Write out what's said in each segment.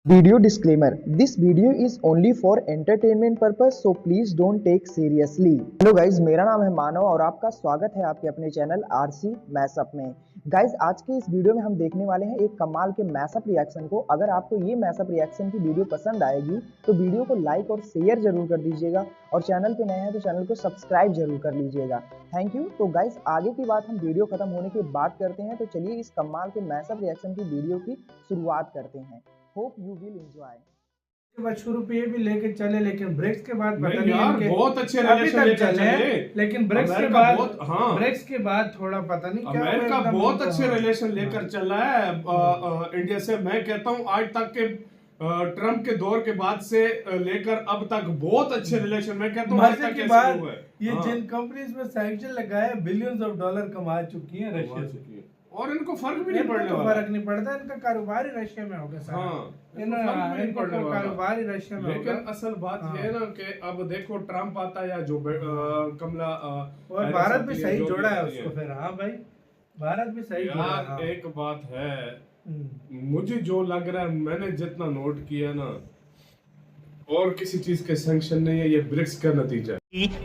Video disclaimer: This video is only for entertainment purpose, so please don't take seriously. Hello guys, मेरा नाम है मानव और आपका स्वागत है आपके अपने चैनल आरसी मैशअप में। गाइज, आज के इस वीडियो में हम देखने वाले हैं एक कमाल के मैशअप रिएक्शन को। अगर आपको ये मैशअप रिएक्शन की वीडियो पसंद आएगी तो वीडियो को लाइक और शेयर जरूर कर दीजिएगा और चैनल पे नए हैं तो चैनल को सब्सक्राइब जरूर कर लीजिएगा। Thank you. तो गाइज, आगे की बात हम वीडियो खत्म होने के बाद करते हैं, तो चलिए इस कमाल के मैशअप रिएक्शन की वीडियो की शुरुआत करते हैं। Hope you will enjoy. के बाद शुरू पे भी लेके चले, लेकिन ब्रेक्स के बाद पता नहीं यार इनके बहुत अच्छे अभी तक रिलेशन चले, लेकिन ब्रेक्स के अमेरिका बाद बहुत, हाँ, ब्रेक्स के बाद थोड़ा पता नहीं क्या अमेरिका एकदम बहुत तो, अच्छे रिलेशन लेकर चल रहा है इंडिया से। मैं कहता हूँ आज तक के ट्रम्प के दौर के बाद से लेकर अब तक बहुत अच्छे रिलेशन, मैं कहता हूँ आज मजे तक की ऐसे बात हुए। ये हाँ। जिन कंपनीज में सैंक्शन लगाए बिलियंस ऑफ डॉलर कमा चुकी हैं रशिया से, और इनको फर्क भी नहीं इनको पड़ने तो वाला। फर्क नहीं पड़ता, इनका कारोबार ही रशिया में हो गया सारा। हाँ, इनको तो कारोबार ही रशिया में लेकिन होगा। असल बात हाँ। ये है ना कि अब देखो ट्रम्प आता है या जो कमला और हैरिस भारत आती भी है, सही जो भी जोड़ा है आती उसको फिर। हाँ भाई, भारत भी सही जोड़ा है। यार हाँ। एक बात है, मुझे जो लग रहा है, मैंने जितना नोट किया ना, और किसी चीज के सैंक्शन नहीं है, ये ब्रिक्स का नतीजा है।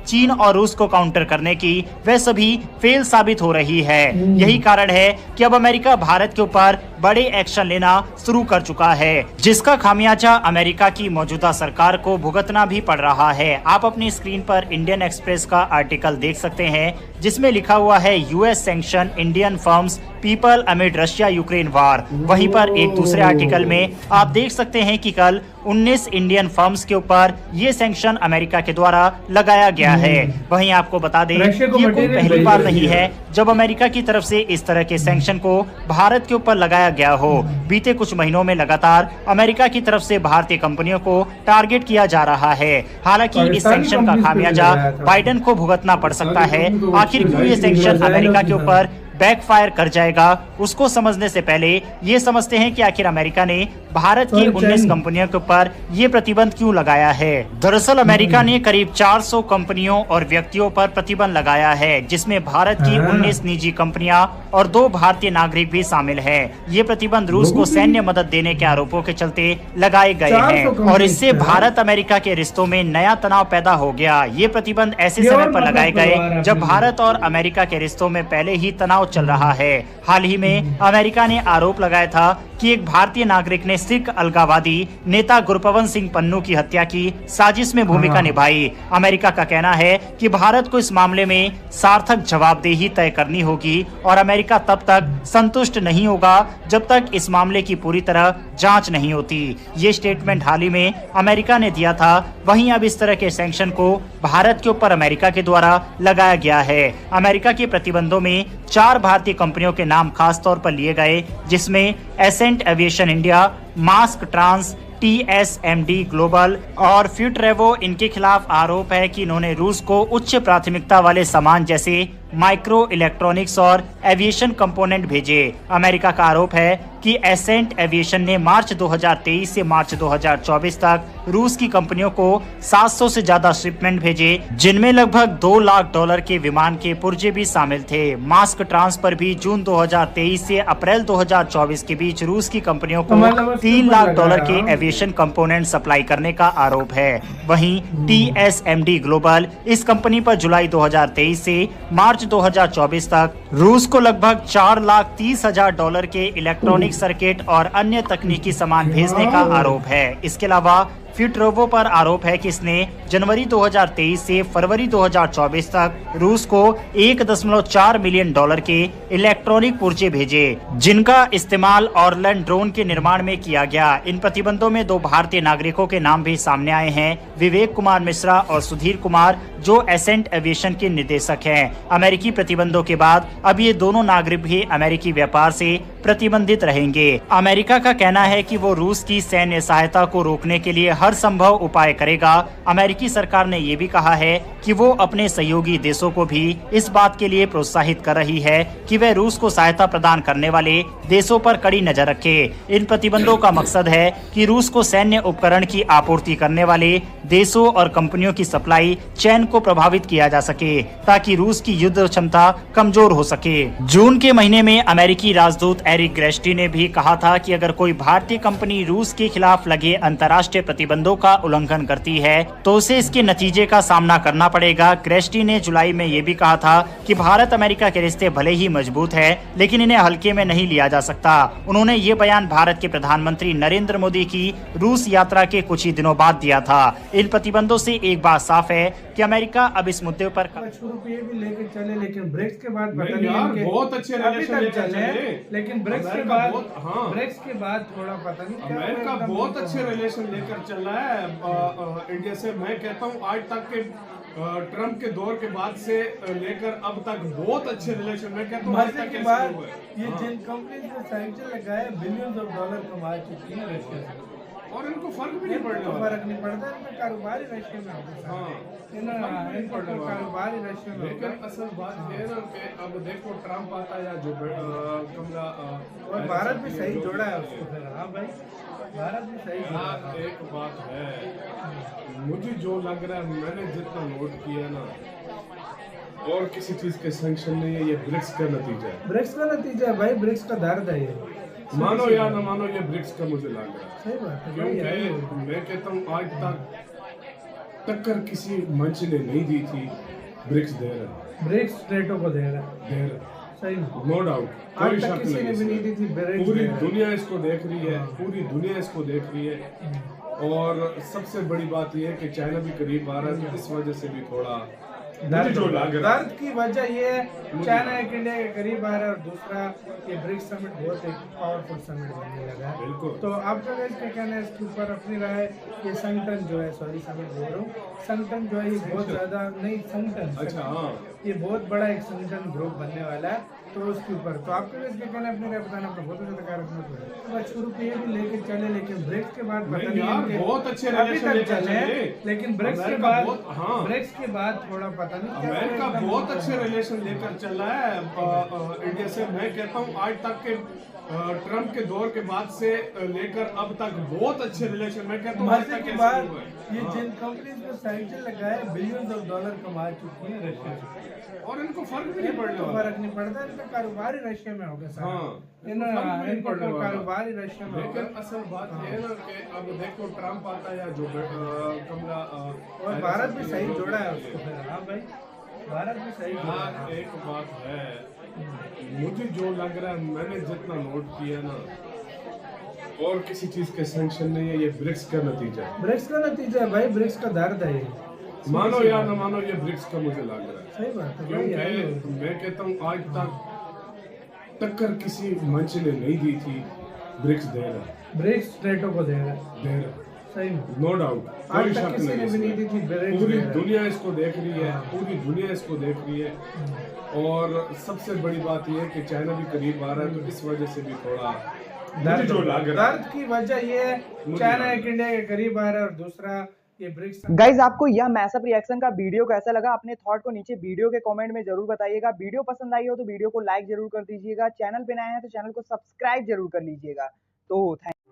चीन और रूस को काउंटर करने की वह सभी फेल साबित हो रही है। यही कारण है कि अब अमेरिका भारत के ऊपर बड़े एक्शन लेना शुरू कर चुका है, जिसका खामियाजा अमेरिका की मौजूदा सरकार को भुगतना भी पड़ रहा है। आप अपनी स्क्रीन पर इंडियन एक्सप्रेस का आर्टिकल देख सकते हैं, जिसमें लिखा हुआ है US sanction Indian firms people amid Russia Ukraine वार। वहीं पर एक दूसरे आर्टिकल में आप देख सकते हैं कि कल 19 इंडियन फर्म्स के ऊपर ये सैंक्शन अमेरिका के द्वारा लगाया गया है। वहीं आपको बता दें, ये कोई पहली बार नहीं है जब अमेरिका की तरफ से इस तरह के सैंक्शन को भारत के ऊपर लगाया गया हो। बीते कुछ महीनों में लगातार अमेरिका की तरफ से भारतीय कंपनियों को टारगेट किया जा रहा है। हालांकि इस सैंक्शन का खामियाजा बाइडेन को भुगतना पड़ सकता है। आखिर क्यों ये सैंक्शन अमेरिका के ऊपर बैकफायर कर जाएगा, उसको समझने से पहले ये समझते हैं कि आखिर अमेरिका ने भारत की 19 कंपनियों के ऊपर ये प्रतिबंध क्यों लगाया है। दरअसल अमेरिका ने करीब 400 कंपनियों और व्यक्तियों पर प्रतिबंध लगाया है, जिसमें भारत की 19 निजी कंपनियां और 2 भारतीय नागरिक भी शामिल हैं। ये प्रतिबंध रूस को सैन्य मदद देने के आरोपों के चलते लगाए गए हैं और इससे भारत अमेरिका के रिश्तों में नया तनाव पैदा हो गया। ये प्रतिबंध ऐसे समय पर लगाए गए जब भारत और अमेरिका के रिश्तों में पहले ही तनाव चल रहा है। हाल ही में अमेरिका ने आरोप लगाया था कि एक भारतीय नागरिक ने सिख अलगाववादी नेता गुरपवन सिंह पन्नू की हत्या की साजिश में भूमिका निभाई। अमेरिका का कहना है कि भारत को इस मामले में सार्थक जवाबदेही तय करनी होगी और अमेरिका तब तक संतुष्ट नहीं होगा जब तक इस मामले की पूरी तरह जांच नहीं होती। ये स्टेटमेंट हाल ही में अमेरिका ने दिया था। वहीं अब इस तरह के सैंक्शन को भारत के ऊपर अमेरिका के द्वारा लगाया गया है। अमेरिका के प्रतिबंधों में 4 भारतीय कंपनियों के नाम खास तौर पर लिए गए, जिसमें Ascent Aviation India, Mask Trans, TSMD Global और फ्यूटरेवो। इनके खिलाफ आरोप है कि इन्होंने रूस को उच्च प्राथमिकता वाले सामान जैसे माइक्रो इलेक्ट्रॉनिक्स और एविएशन कंपोनेंट भेजे। अमेरिका का आरोप है कि एसेंट एविएशन ने मार्च 2023 से मार्च 2024 तक रूस की कंपनियों को 700 से ज्यादा शिपमेंट भेजे, जिनमें लगभग $2 लाख के विमान के पुर्जे भी शामिल थे। मास्क ट्रांस पर भी जून 2023 से अप्रैल 2024 के बीच रूस की कंपनियों को $3 लाख के एविएशन कंपोनेंट सप्लाई करने का आरोप है। वहीं TSMD ग्लोबल, इस कंपनी पर जुलाई 2023 से मार्च 2024 तक रूस को लगभग $4,30,000 के इलेक्ट्रॉनिक सर्किट और अन्य तकनीकी सामान भेजने का आरोप है। इसके अलावा फ्यूटरेवो पर आरोप है कि इसने जनवरी 2023 से फरवरी 2024 तक रूस को $1.4 मिलियन के इलेक्ट्रॉनिक पुर्जे भेजे, जिनका इस्तेमाल ऑर्लन ड्रोन के निर्माण में किया गया। इन प्रतिबंधों में 2 भारतीय नागरिकों के नाम भी सामने आए हैं, विवेक कुमार मिश्रा और सुधीर कुमार, जो एसेंट एविएशन के निदेशक हैं। अमेरिकी प्रतिबंधों के बाद अब ये दोनों नागरिक भी अमेरिकी व्यापार से प्रतिबंधित रहेंगे। अमेरिका का कहना है कि वो रूस की सैन्य सहायता को रोकने के लिए हर संभव उपाय करेगा। अमेरिकी सरकार ने ये भी कहा है कि वो अपने सहयोगी देशों को भी इस बात के लिए प्रोत्साहित कर रही है कि वे रूस को सहायता प्रदान करने वाले देशों पर कड़ी नजर रखे। इन प्रतिबंधों का मकसद है कि रूस को सैन्य उपकरण की आपूर्ति करने वाले देशों और कंपनियों की सप्लाई चेन को प्रभावित किया जा सके, ताकि रूस की युद्ध क्षमता कमजोर हो सके। जून के महीने में अमेरिकी राजदूत एरिक ग्रेस्टी ने भी कहा था कि अगर कोई भारतीय कंपनी रूस के खिलाफ लगे अंतर्राष्ट्रीय प्रतिबंधों का उल्लंघन करती है तो उसे इसके नतीजे का सामना करना पड़ेगा। ग्रेस्टी ने जुलाई में ये भी कहा था कि भारत अमेरिका के रिश्ते भले ही मजबूत है, लेकिन इन्हें हल्के में नहीं लिया जा सकता। उन्होंने ये बयान भारत के प्रधानमंत्री नरेंद्र मोदी की रूस यात्रा के कुछ ही दिनों बाद दिया था। इन प्रतिबंधों से एक बात साफ है कि अमेरिका अब इस मुद्दे पर ₹1 भी लेके चले, लेकिन ब्रेक्स के बाद पता नहीं यार इनके बहुत अच्छे अभी रिलेशन तक लेकर चले, चले। लेकिन ब्रेक्स के अमेरिका बाद बहुत- हाँ। ब्रेक्स के बाद थोड़ा पता नहीं क्या अमेरिका एकदम बहुत तो- अच्छे रिलेशन लेकर चल रहा है इंडिया से। मैं कहता हूँ आज तक के ट्रम्प के दौर के बाद से लेकर अब तक बहुत अच्छे रिलेशन। मैं कहता हूँ आज मजे तक की कैसे बात, हुए। ये हाँ। जिन कंपनीज ने सैंक्शन लगाए $बिलियंस कमा चुकी है रशिया से, और इनको फर्क भी नहीं पड़ने इनको वाला। फर्क नहीं पड़ता, इनका कारोबार ही रशिया में होता है। हाँ। इनको तो कारोबार ही रशिया में होता लेकिन है। असल बात ये है ना कि अब देखो ट्रम्प आता है या जो कमला और भारत भी सही जोड़ा है उसको फिर। हाँ भाई, भारत भी सही जोड़ा यार है। एक बात है, मुझे जो लग रहा है, मैंने जितना नोट किया ना, और किसी चीज के सैंक्शन नहीं है, ये ब्रिक्स का नतीजा है। ब्रिक्स का नतीजा है भाई, ब्रिक्स का दर्द है ये। मानो या ना मानो, ये ब्रिक्स का मुझे लग रहा है। सही बात है भाई, यही है। क्योंकि मैं कहता हूँ आज तक टक्कर किसी मंच ने नहीं दी थी, ब्रिक्स दे रहा है, ब्रिक्स स्टेटों को दे रहा है, दे रहा सही में। है, नो डाउट, आज कोई तक शक किसी ने नहीं भी नहीं दी इसमें। थी, ब्रिक्स पूरी दे रहा है। दुनिया इसको देख रही है, हाँ। पूरी दुनिया इसको देख रही है। और सबसे बड़ी बात यह है कि चाइना भी करीब आ रहा है, तो इस वजह से भी थोड़ा मुझे जो लग रहा है, दर्द की वजह ये है, चाइना एक इंडिया के करीब आ रहा है, और दूसरा ये ब्रिक्स समिट बहुत एक पावरफुल समिट बनने लगा है। बिल्कुल। तो आपका क्या कहना है इसके ऊपर, अपनी राय? ये संगठन जो है, सॉरी समिट बोल रहा हूँ, संगठन जो है ये बहुत ज्यादा नहीं, संगठन, अच्छा हाँ, ये बहुत बड़ा एक संगठन ग्रुप बनने वाला है, तो उसके ऊपर तो आपका क्या कहना है? अपने राय बताना, अपना बहुत ज्यादा सकारात्मक है। ₹1 भी लेके चले, लेकिन ब्रेक्स के बाद पता नहीं नहीं यार इनके बहुत अच्छे अभी रिलेशन तक लेकर चले, चले। लेकिन ब्रेक्स के अमेरिका बाद बहुत- हाँ। ब्रेक्स के बाद थोड़ा पता नहीं क्या अमेरिका एकदम बहुत तो- अच्छे रिलेशन लेकर चल रहा है इंडिया से। मैं कहता हूँ आज तक के ट्रम्प के दौर के बाद से लेकर अब तक बहुत अच्छे रिलेशन। मैं कहता हूँ आज मजे तक की कैसे बात, हुए। ये हाँ। जिन कंपनीज ने सैंक्शन लगाए $बिलियंस कमा चुकी है रशिया से, और इनको फर्क भी नहीं इनको पड़ने तो वाला। फर्क नहीं पड़ता, इनका कारोबार ही रशिया में होगा सारा। हाँ। इनको तो कारोबार ही रशिया में होगा। लेकिन असल बात ये है ना कि अब देखो ट्रम्प आता है या जो कमला और भारत भी सही जोड़ा है उसको फिर। हाँ भाई, भारत भी सही जोड़ा यार है। एक बात है, मुझे जो लग रहा है, मैंने जितना नोट किया ना, और किसी चीज के सैंक्शन नहीं है, ये ब्रिक्स का नतीजा है। ब्रिक्स का नतीजा है भाई, ब्रिक्स का दर्द है ये। मानो या ना मानो, ये ब्रिक्स का मुझे लग रहा है। सही बात है भाई, यही है। क्योंकि मैं कहता हूँ आज तक टक्कर किसी मंच ने नहीं दी थी, ब्रिक्स दे रहा है, ब्रिक्स स्टेटों को दे रहा है, दे रहा है, सही में। नो डाउट, आज कोई तक शक किसी ने भी नहीं दी थी, इसमें। ब्रिक्स पूरी दे रहा है। दुनिया इसको देख रही है, पूरी दुनिया इसको देख रही है। और सबसे बड़ी बात यह है कि चाइना भी करीब आ रहा है, तो इस वजह से भी थोड़ा मुझे जो लग रहा है, दर्द की वजह ये है, चाइना एक इंडिया के करीब आ रहा है, और दूसरा ये ब्रिक्स। गाइज आपको यह मैसअप रिएक्शन का वीडियो कैसा लगा? अपने थॉट को नीचे वीडियो के कमेंट में जरूर बताइएगा। वीडियो पसंद आई हो तो वीडियो को लाइक जरूर कर दीजिएगा। चैनल पे नए हैं तो चैनल को सब्सक्राइब जरूर कर लीजिएगा। तो थैंक